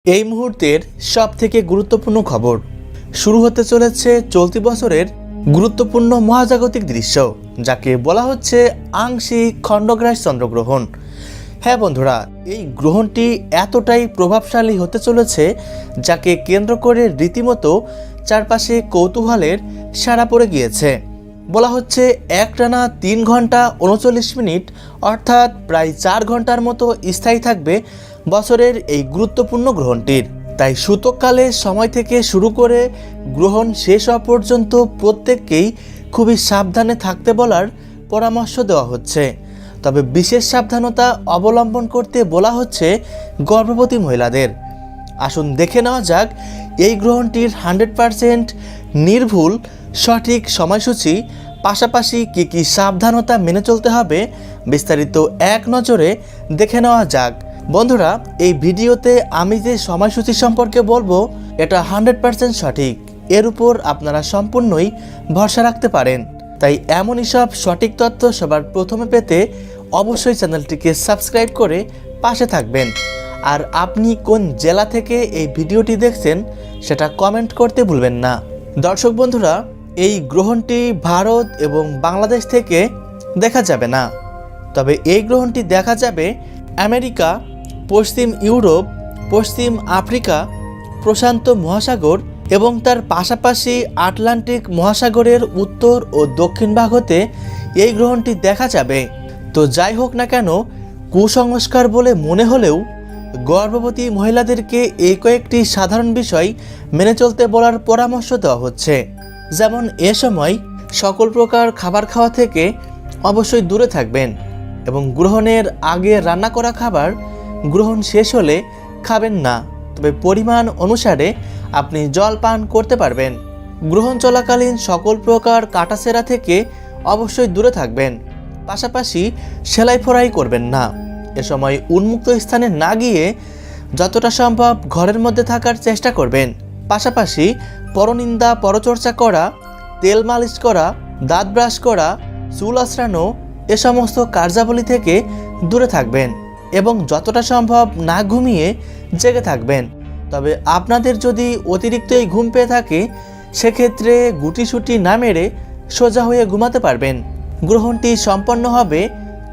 এই মুহূর্তের সবথেকে গুরুত্বপূর্ণ খবর শুরু হতে চলেছে চলতি বছরের গুরুত্বপূর্ণ মহাজাগতিক দৃশ্য, যাকে বলা হচ্ছে আংশিক খণ্ডগ্রাস চন্দ্রগ্রহণ। হ্যাঁ বন্ধুরা, এই গ্রহণটি এতটাই প্রভাবশালী হতে চলেছে যাকে কেন্দ্র করে রীতিমতো চারপাশে কৌতূহলের সাড়া পড়ে গিয়েছে। বলা হচ্ছে একটানা 3 ঘন্টা 39 মিনিট অর্থাৎ প্রায় 4 ঘন্টার মতো স্থায়ী থাকবে বছরের এই গুরুত্বপূর্ণ গ্রহণটির। তাই সূতককালের সময় থেকে শুরু করে গ্রহণ শেষ হওয়া পর্যন্ত প্রত্যেককেই খুবই সাবধানে থাকতে বলার পরামর্শ দেওয়া হচ্ছে। তবে বিশেষ সাবধানতা অবলম্বন করতে বলা হচ্ছে গর্ভবতী মহিলাদের। আসুন দেখে নেওয়া যাক এই গ্রহণটির 100% নির্ভুল সঠিক সময়সূচি, পাশাপাশি কী কী সাবধানতা মেনে চলতে হবে বিস্তারিত এক নজরে দেখে নেওয়া যাক। বন্ধুরা, এই ভিডিওতে আমি যে সময়সূচি সম্পর্কে বলবো এটা 100% সঠিক, এর উপর আপনারা সম্পূর্ণই ভরসা রাখতে পারেন। তাই এমনই সব সঠিক তথ্য সবার প্রথমে পেতে অবশ্যই চ্যানেলটিকে সাবস্ক্রাইব করে পাশে থাকবেন। আর আপনি কোন জেলা থেকে এই ভিডিওটি দেখছেন সেটা কমেন্ট করতে ভুলবেন না। দর্শক বন্ধুরা, এই গ্রহণটি ভারত এবং বাংলাদেশ থেকে দেখা যাবে না, তবে এই গ্রহণটি দেখা যাবে আমেরিকা, পশ্চিম ইউরোপ, পশ্চিম আফ্রিকা, প্রশান্ত মহাসাগর এবং তার পাশাপাশি আটলান্টিক মহাসাগরের উত্তর ও দক্ষিণ ভাগ হতে এই গ্রহণটি দেখা যাবে। তো যাই হোক না কেন, কুসংস্কার বলে মনে হলেও গর্ভবতী মহিলাদেরকে এই কয়েকটি সাধারণ বিষয় মেনে চলতে বলার পরামর্শ দেওয়া হচ্ছে। যেমন এ সময় সকল প্রকার খাবার খাওয়া থেকে অবশ্যই দূরে থাকবেন এবং গ্রহণের আগে রান্না করা খাবার গ্রহণ শেষ হলে খাবেন না, তবে পরিমাণ অনুসারে আপনি জল পান করতে পারবেন। গ্রহণ চলাকালীন সকল প্রকার কাটাছেঁড়া থেকে অবশ্যই দূরে থাকবেন, পাশাপাশি সেলাই ফোড়াই করবেন না। এ সময় উন্মুক্ত স্থানে না গিয়ে যতটা সম্ভব ঘরের মধ্যে থাকার চেষ্টা করবেন। পাশাপাশি পরনিন্দা, পরচর্চা করা, তেল মালিশ করা, দাঁত ব্রাশ করা, চুল আঁচড়ানো এ সমস্ত কার্যাবলী থেকে দূরে থাকবেন এবং যতটা সম্ভব না ঘুমিয়ে জেগে থাকবেন। তবে আপনাদের যদি অতিরিক্ত এই ঘুম পেয়ে থাকে সেক্ষেত্রে গুটিসুটি না মেরে সোজা হয়ে ঘুমাতে পারবেন। গ্রহণটি সম্পন্ন হবে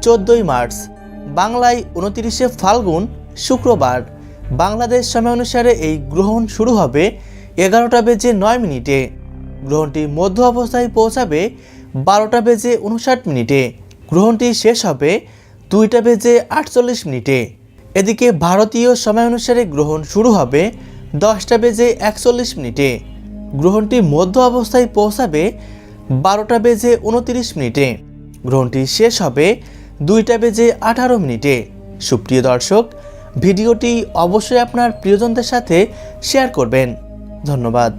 14ই মার্চ, বাংলায় 29শে ফাল্গুন শুক্রবার। বাংলাদেশ সময় অনুসারে এই গ্রহণ শুরু হবে 11টা বেজে 9 মিনিটে। গ্রহণটি মধ্য অবস্থায় পৌঁছাবে 12টা বেজে 59 মিনিটে। গ্রহণটি শেষ হবে 2টা বেজে 48 মিনিটে। এদিকে ভারতীয় সময় অনুসারে গ্রহণ শুরু হবে 10টা বেজে 41 মিনিটে। গ্রহণটি মধ্য অবস্থায় পৌঁছাবে 12টা বেজে 29 মিনিটে। গ্রহণটি শেষ হবে 2টা বেজে 18 মিনিটে। সুপ্রিয় দর্শক, ভিডিওটি অবশ্যই আপনার প্রিয়জনদের সাথে শেয়ার করবেন। ধন্যবাদ।